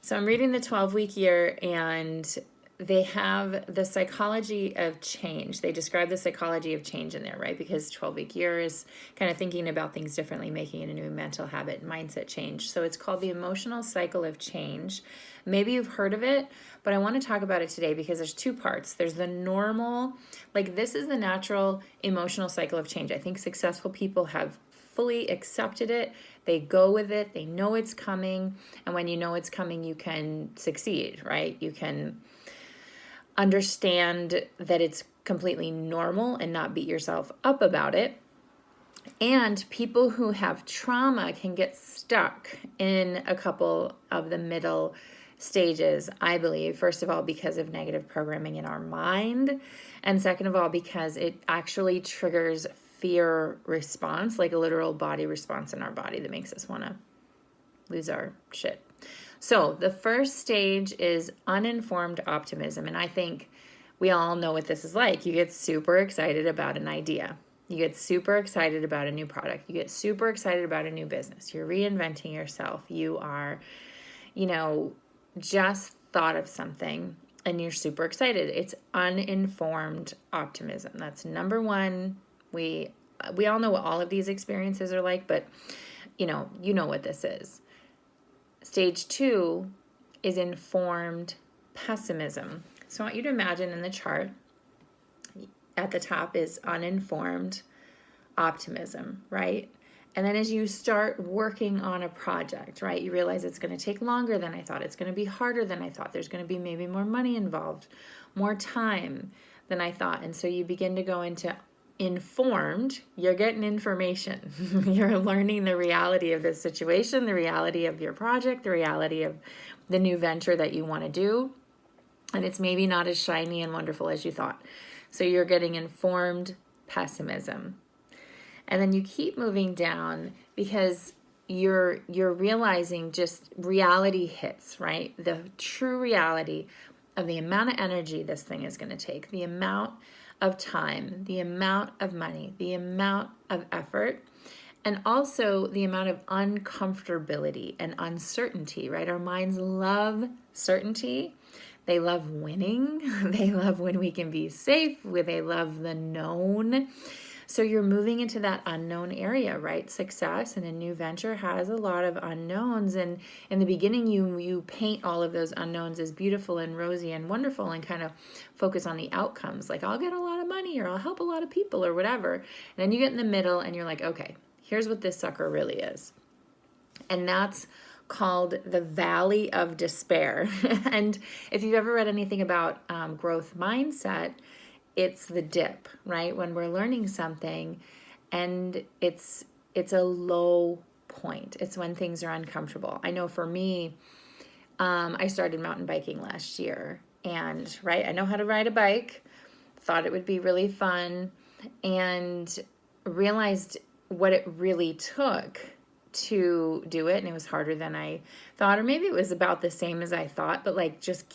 So I'm reading the 12-week year, and they have the psychology of change. They describe the psychology of change in there, right? Because 12-week year is kind of thinking about things differently, making it a new mental habit, mindset change. So it's called the emotional cycle of change. Maybe you've heard of it, but I want to talk about it today because there's two parts. There's the normal, like this is the natural emotional cycle of change. I think successful people have fully accepted it. They go with it. They know it's coming. And when you know it's coming, you can succeed, right? You can understand that it's completely normal and not beat yourself up about it. And people who have trauma can get stuck in a couple of the middle stages, I believe. First of all, because of negative programming in our mind. And second of all, because it actually triggers fear response, like a literal body response in our body that makes us want to lose our shit. So the first stage is uninformed optimism. And I think we all know what this is like. You get super excited about an idea. You get super excited about a new product. You get super excited about a new business. You're reinventing yourself. You are, just thought of something and you're super excited. It's uninformed optimism. That's number one. We all know what all of these experiences are like, but you know what this is. Stage 2 is informed pessimism. So I want you to imagine in the chart, at the top is uninformed optimism, right? And then as you start working on a project, right, you realize it's going to take longer than I thought. It's going to be harder than I thought. There's going to be maybe more money involved, more time than I thought. And so you begin to go into informed. You're getting information. You're learning the reality of this situation, the reality of your project, the reality of the new venture that you want to do. And it's maybe not as shiny and wonderful as you thought. So you're getting informed pessimism. And then you keep moving down because you're realizing just reality hits, right? The true reality of the amount of energy this thing is going to take, the amount of time, the amount of money, the amount of effort, and also the amount of uncomfortability and uncertainty, right? Our minds love certainty. They love winning. They love when we can be safe. They love the known. So you're moving into that unknown area, right? Success in a new venture has a lot of unknowns. And in the beginning, you paint all of those unknowns as beautiful and rosy and wonderful and kind of focus on the outcomes. Like, I'll get a lot of money or I'll help a lot of people or whatever. And then you get in the middle and you're like, okay, here's what this sucker really is. And that's called the Valley of Despair. And if you've ever read anything about growth mindset, it's the dip, right? When we're learning something and it's a low point. It's when things are uncomfortable. I know for me, I started mountain biking last year, and right, I know how to ride a bike, thought it would be really fun, and realized what it really took to do it. And it was harder than I thought, or maybe it was about the same as I thought, but like just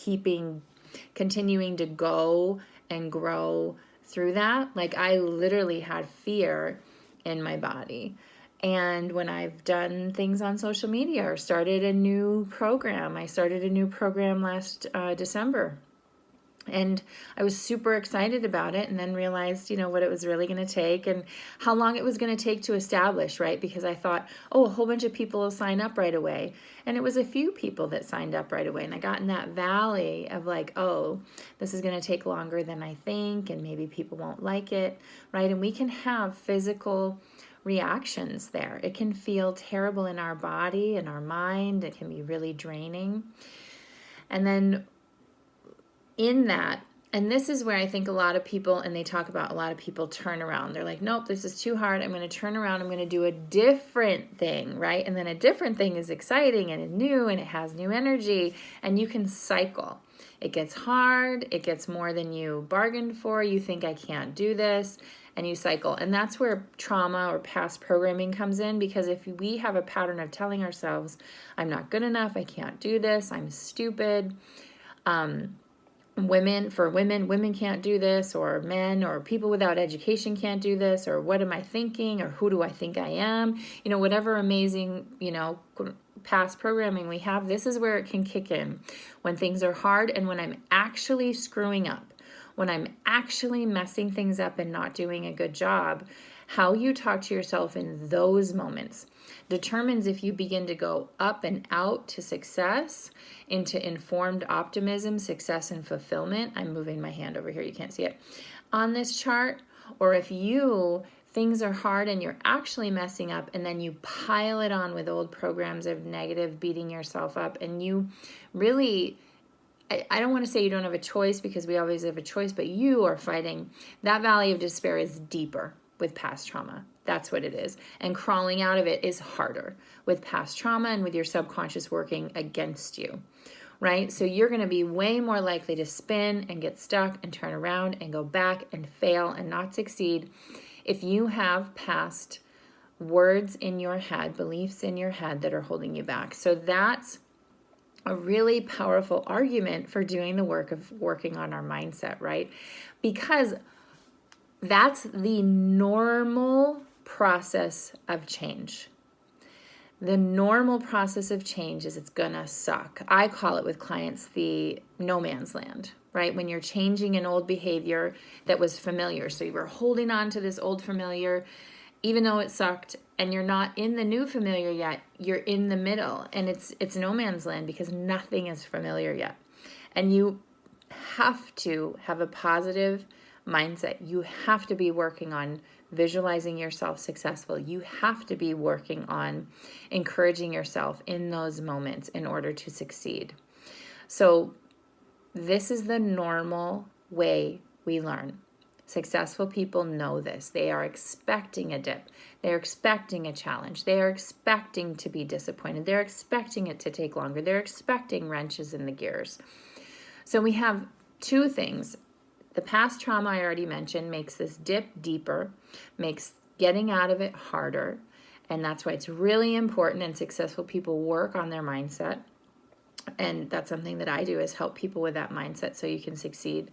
continuing to go and grow through that. Like I literally had fear in my body. And when I've done things on social media or started a new program, I started a new program last December. And I was super excited about it, and then realized, what it was really going to take and how long it was going to take to establish, right? Because I thought, a whole bunch of people will sign up right away. And it was a few people that signed up right away. And I got in that valley of like, this is going to take longer than I think, and maybe people won't like it, right? And we can have physical reactions there. It can feel terrible in our body and our mind. It can be really draining. And then in that, and this is where I think a lot of people, and they talk about a lot of people turn around. They're like, nope, this is too hard. I'm going to turn around. I'm going to do a different thing, right? And then a different thing is exciting and new, and it has new energy, and you can cycle. It gets hard. It gets more than you bargained for. You think, I can't do this, and you cycle. And that's where trauma or past programming comes in, because if we have a pattern of telling ourselves, I'm not good enough, I can't do this, I'm stupid, women can't do this, or men or people without education can't do this, or what am I thinking, or who do I think I am, whatever amazing, past programming we have, this is where it can kick in. When things are hard and when I'm actually screwing up, when I'm actually messing things up and not doing a good job, how you talk to yourself in those moments determines if you begin to go up and out to success, into informed optimism, success, and fulfillment. I'm moving my hand over here, you can't see it, on this chart. Or if things are hard and you're actually messing up, and then you pile it on with old programs of negative beating yourself up, and you really, I don't want to say you don't have a choice, because we always have a choice, but you are fighting. That valley of despair is deeper with past trauma. That's what it is. And crawling out of it is harder with past trauma and with your subconscious working against you, right? So you're going to be way more likely to spin and get stuck and turn around and go back and fail and not succeed if you have past words in your head, beliefs in your head that are holding you back. So that's a really powerful argument for doing the work of working on our mindset, right? Because that's the normal process of change. The normal process of change is it's gonna suck. I call it with clients the no man's land, right? When you're changing an old behavior that was familiar. So you were holding on to this old familiar, even though it sucked, and you're not in the new familiar yet, you're in the middle, and it's no man's land because nothing is familiar yet. And you have to have a positive mindset. You have to be working on visualizing yourself successful. You have to be working on encouraging yourself in those moments in order to succeed. So this is the normal way we learn. Successful people know this. They are expecting a dip. They're expecting a challenge. They are expecting to be disappointed. They're expecting it to take longer. They're expecting wrenches in the gears. So we have two things. The past trauma I already mentioned makes this dip deeper, makes getting out of it harder, and that's why it's really important, and successful people work on their mindset. And that's something that I do, is help people with that mindset so you can succeed.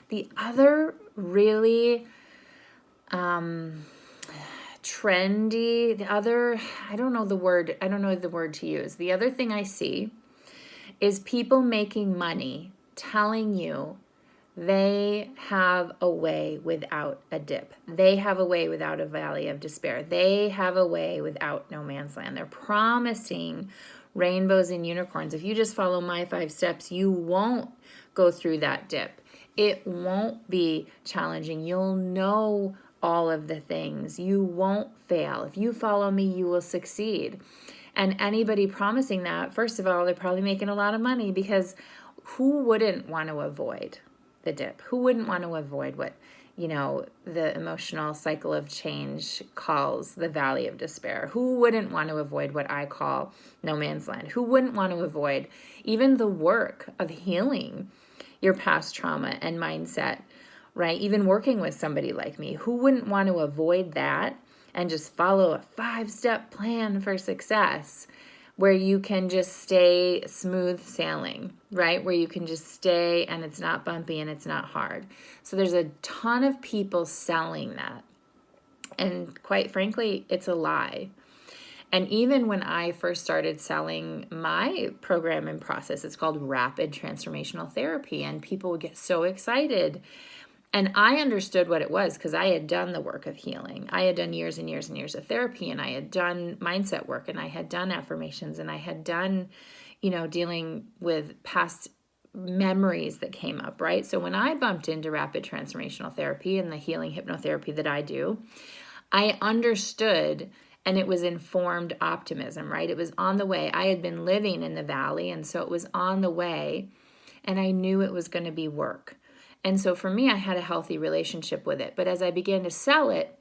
The other really trendy, I don't know the word to use. The other thing I see is people making money telling you they have a way without a dip. They have a way without a valley of despair. They have a way without no man's land. They're promising rainbows and unicorns. If you just follow my 5 steps, you won't go through that dip. It won't be challenging. You'll know all of the things. You won't fail. If you follow me, you will succeed. And anybody promising that, first of all, they're probably making a lot of money, because who wouldn't want to avoid the dip? Who wouldn't want to avoid what, the emotional cycle of change calls the valley of despair? Who wouldn't want to avoid what I call no man's land? Who wouldn't want to avoid even the work of healing your past trauma and mindset, right? Even working with somebody like me, who wouldn't want to avoid that and just follow a 5-step plan for success, where you can just stay smooth sailing, right? Where you can just stay and it's not bumpy and it's not hard. So there's a ton of people selling that. And quite frankly, it's a lie. And even when I first started selling my program and process, it's called Rapid Transformational Therapy, and people would get so excited. And I understood what it was, because I had done the work of healing. I had done years and years and years of therapy, and I had done mindset work, and I had done affirmations, and I had done, dealing with past memories that came up, right? So when I bumped into Rapid Transformational Therapy and the healing hypnotherapy that I do, I understood, and it was informed optimism, right? It was on the way. I had been living in the valley, and so it was on the way, and I knew it was going to be work. And so for me, I had a healthy relationship with it. But as I began to sell it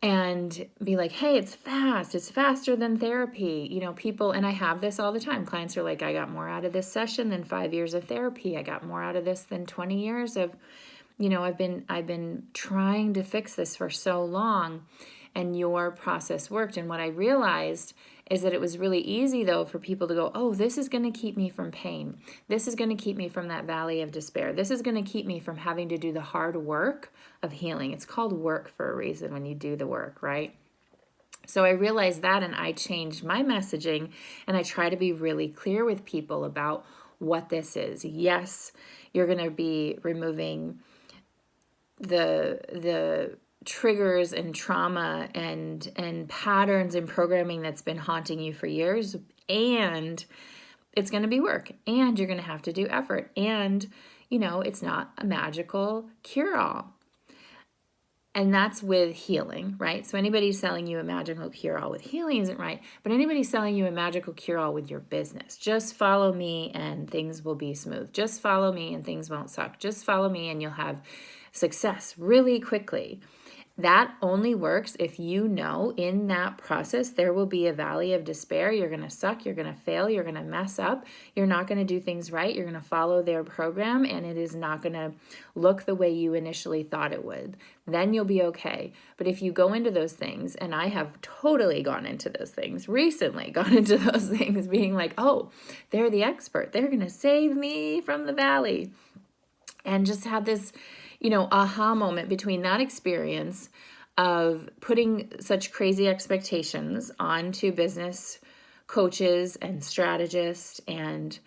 and be like, hey, it's fast. It's faster than therapy. People, and I have this all the time. Clients are like, I got more out of this session than 5 years of therapy. I got more out of this than 20 years of, I've been trying to fix this for so long, and your process worked. And what I realized is that it was really easy, though, for people to go, oh, this is going to keep me from pain. This is going to keep me from that valley of despair. This is going to keep me from having to do the hard work of healing. It's called work for a reason when you do the work, right? So I realized that, and I changed my messaging, and I try to be really clear with people about what this is. Yes, you're going to be removing the triggers and trauma and patterns and programming that's been haunting you for years, and it's going to be work, and you're going to have to do effort, and it's not a magical cure-all. And that's with healing, right? So anybody selling you a magical cure-all with healing isn't right, but anybody selling you a magical cure-all with your business, just follow me and things will be smooth. Just follow me and things won't suck. Just follow me and you'll have success really quickly. That only works if you know in that process there will be a valley of despair. You're going to suck, you're going to fail, you're going to mess up, you're not going to do things right, you're going to follow their program, and it is not going to look the way you initially thought it would. Then you'll be okay. But if you go into those things, and I have totally gone into those things, recently gone into those things, being like, oh, they're the expert, they're going to save me from the valley. And just had this aha moment between that experience of putting such crazy expectations onto business coaches and strategists and,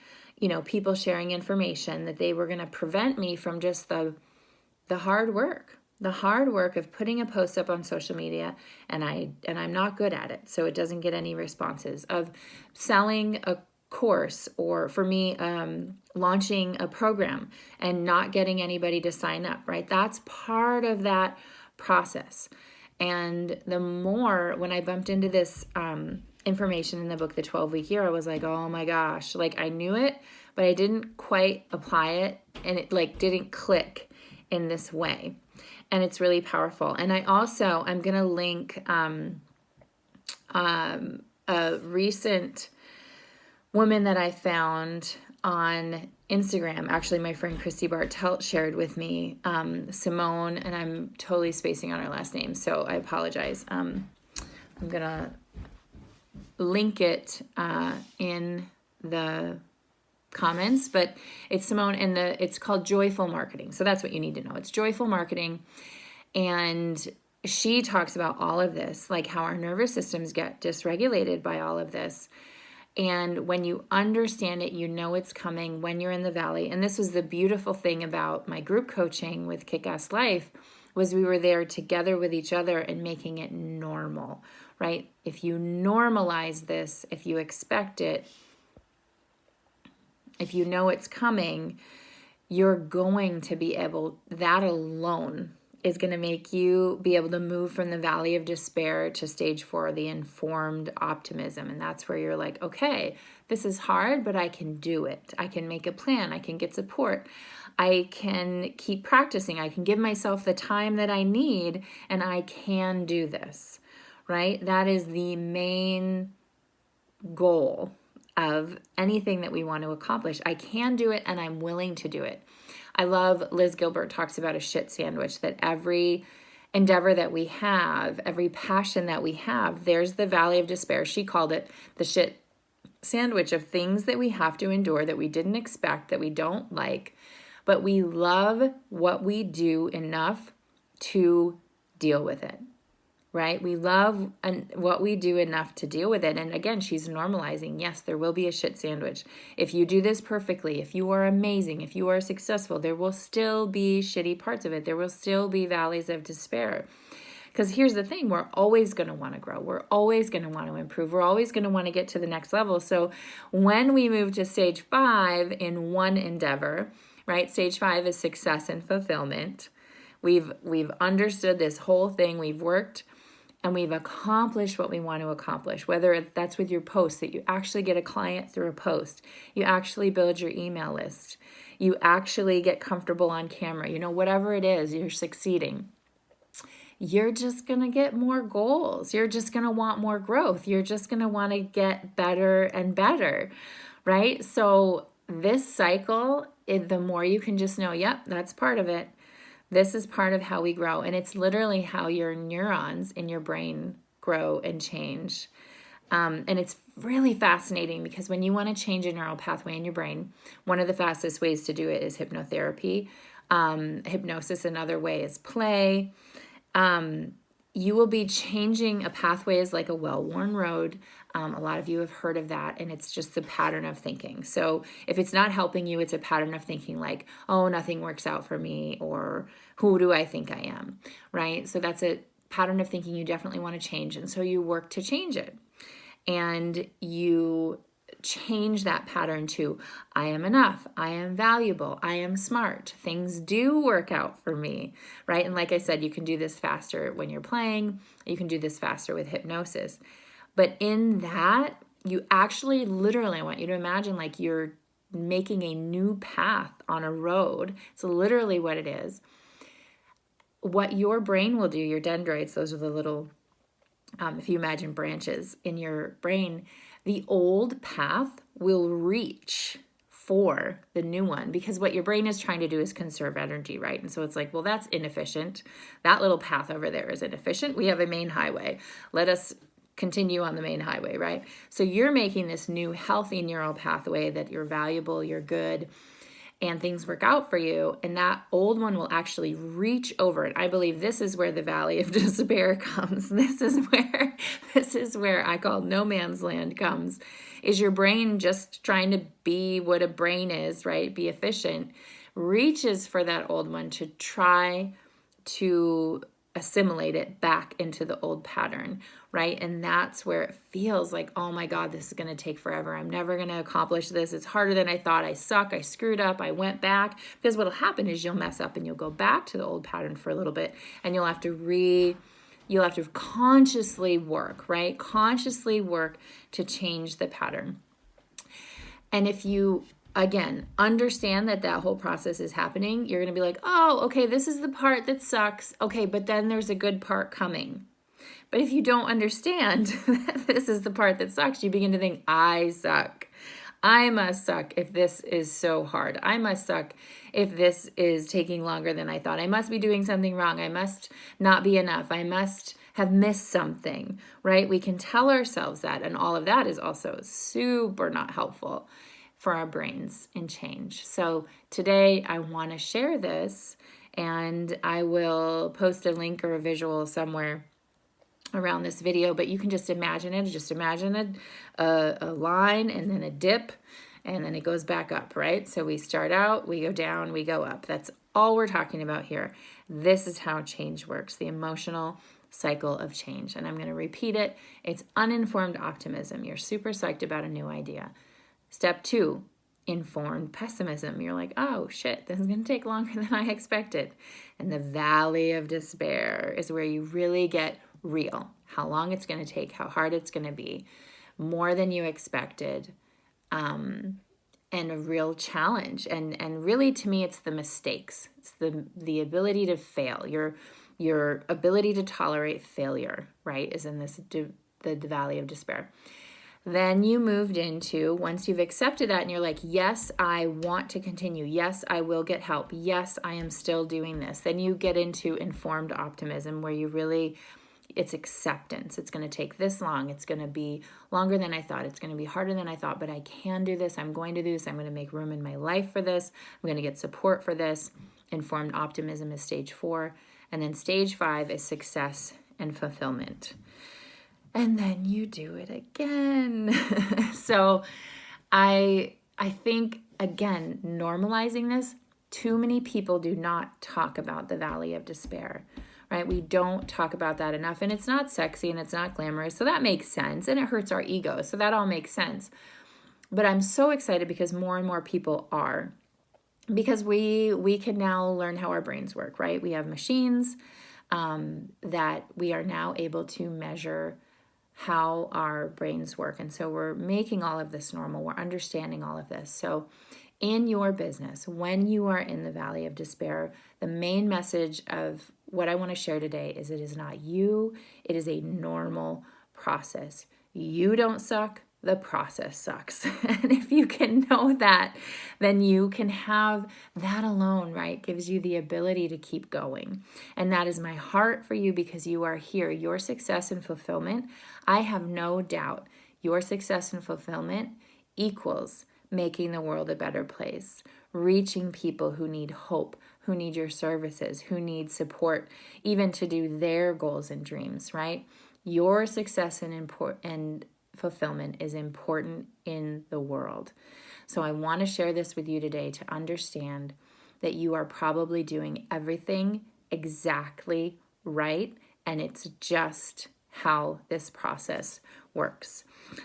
people sharing information that they were going to prevent me from just the hard work. The hard work of putting a post up on social media, and I'm not good at it, so it doesn't get any responses, of selling a course, or for me, launching a program and not getting anybody to sign up, right? That's part of that process. And the more, when I bumped into this information in the book, The 12-Week Year, I was like, oh my gosh, like I knew it, but I didn't quite apply it, and it didn't click in this way. And it's really powerful. And I'm going to link a recent woman that I found on Instagram. Actually, my friend Christy Bartelt shared with me, Simone, and I'm totally spacing on her last name, so I apologize. I'm going to link it in the comments, but it's Simone, and it's called Joyful Marketing. So that's what you need to know. It's Joyful Marketing. And she talks about all of this, like how our nervous systems get dysregulated by all of this. And when you understand it, you know it's coming when you're in the valley. And this was the beautiful thing about my group coaching with Kick-Ass Life, was we were there together with each other and making it normal, right? If you normalize this, if you expect it, if you know it's coming, you're going to be able, that alone is going to make you be able to move from the valley of despair to stage 4, the informed optimism. And that's where you're like, okay, this is hard, but I can do it. I can make a plan. I can get support. I can keep practicing. I can give myself the time that I need, and I can do this, right? That is the main goal of anything that we want to accomplish. I can do it, and I'm willing to do it. I love, Liz Gilbert talks about a shit sandwich, that every endeavor that we have, every passion that we have, there's the valley of despair. She called it the shit sandwich of things that we have to endure, that we didn't expect, that we don't like, but we love what we do enough to deal with it, right? We love what we do enough to deal with it. And again, she's normalizing, yes, there will be a shit sandwich. If you do this perfectly, if you are amazing, if you are successful, there will still be shitty parts of it. There will still be valleys of despair. Because here's the thing, we're always going to want to grow. We're always going to want to improve. We're always going to want to get to the next level. So when we move to stage 5 in one endeavor, right? Stage 5 is success and fulfillment. We've understood this whole thing. We've worked and we've accomplished what we want to accomplish, whether that's with your post, that you actually get a client through a post, you actually build your email list, you actually get comfortable on camera, whatever it is, you're succeeding. You're just going to get more goals. You're just going to want more growth. You're just going to want to get better and better, right? So this cycle, the more you can just know, yep, that's part of it. This is part of how we grow. And it's literally how your neurons in your brain grow and change. And it's really fascinating because when you want to change a neural pathway in your brain, one of the fastest ways to do it is hypnotherapy. Hypnosis, another way, is play. you will be changing a pathway is like a well-worn road. A lot of you have heard of that, and it's just the pattern of thinking. So if it's not helping you, it's a pattern of thinking like, oh, nothing works out for me, or who do I think I am, right? So that's a pattern of thinking you definitely want to change. And so you work to change it. And you change that pattern to, I am enough, I am valuable, I am smart, things do work out for me, right? And like I said, you can do this faster when you're playing, you can do this faster with hypnosis. But in that, you actually literally, I want you to imagine like you're making a new path on a road. It's literally what it is. What your brain will do, your dendrites, those are the little, if you imagine branches in your brain, the old path will reach for the new one, because what your brain is trying to do is conserve energy, right? And so it's like, well, that's inefficient. That little path over there is inefficient. We have a main highway. Let us continue on the main highway, right? So you're making this new healthy neural pathway that you're valuable, you're good, and things work out for you, and that old one will actually reach over it. I believe this is where the valley of despair comes. This is where I call no man's land comes, is your brain just trying to be what a brain is, right? Be efficient, reaches for that old one to try to assimilate it back into the old pattern, right? And that's where it feels like, oh my God, this is going to take forever. I'm never going to accomplish this. It's harder than I thought. I suck. I screwed up. I went back. Because what'll happen is you'll mess up and you'll go back to the old pattern for a little bit, and you'll have to consciously work, right? Consciously work to change the pattern. And if you, again, understand that whole process is happening, you're going to be like, oh, okay, this is the part that sucks. Okay, but then there's a good part coming. But if you don't understand that this is the part that sucks, you begin to think, I suck. I must suck if this is so hard. I must suck if this is taking longer than I thought. I must be doing something wrong. I must not be enough. I must have missed something, right? We can tell ourselves that, and all of that is also super not helpful for our brains in change. So today I want to share this, and I will post a link or a visual somewhere around this video, but you can just imagine it. Just imagine a line and then a dip, and then it goes back up, right? So we start out, we go down, we go up. That's all we're talking about here. This is how change works, the emotional cycle of change. And I'm going to repeat it. It's uninformed optimism. You're super psyched about a new idea. Step 2, informed pessimism. You're like, oh shit, this is going to take longer than I expected. And the valley of despair is where you really get real, how long it's going to take, how hard it's going to be, more than you expected, and a real challenge. And really, to me, it's the mistakes. It's the ability to fail. Your ability to tolerate failure, right, is in the valley of despair. Then you moved into, once you've accepted that and you're like, yes, I want to continue. Yes, I will get help. Yes, I am still doing this. Then you get into informed optimism, where you really, it's acceptance. It's going to take this long. It's going to be longer than I thought. It's going to be harder than I thought, but I can do this. I'm going to do this. I'm going to make room in my life for this. I'm going to get support for this. Informed optimism is stage 4. And then stage 5 is success and fulfillment. And then you do it again. So I think, again, normalizing this, too many people do not talk about the valley of despair, right? We don't talk about that enough, and it's not sexy and it's not glamorous. So that makes sense, and it hurts our ego. So that all makes sense. But I'm so excited because more and more people are, because we can now learn how our brains work, right? We have machines that we are now able to measure how our brains work. And so we're making all of this normal. We're understanding all of this. So in your business, when you are in the valley of despair, the main message of what I want to share today is it is not you. It is a normal process. You don't suck. The process sucks. And if you can know that, then you can have that alone, right? Gives you the ability to keep going. And that is my heart for you, because you are here. Your success and fulfillment, I have no doubt, your success and fulfillment equals making the world a better place, reaching people who need hope, who need your services, who need support, even to do their goals and dreams, right? Your success and fulfillment is important in the world. So I want to share this with you today to understand that you are probably doing everything exactly right, and it's just how this process works.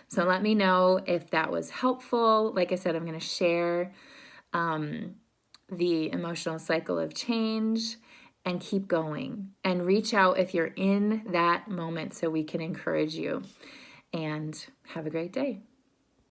So let me know if that was helpful. Like I said, I'm going to share the emotional cycle of change and keep going and reach out if you're in that moment so we can encourage you. And have a great day.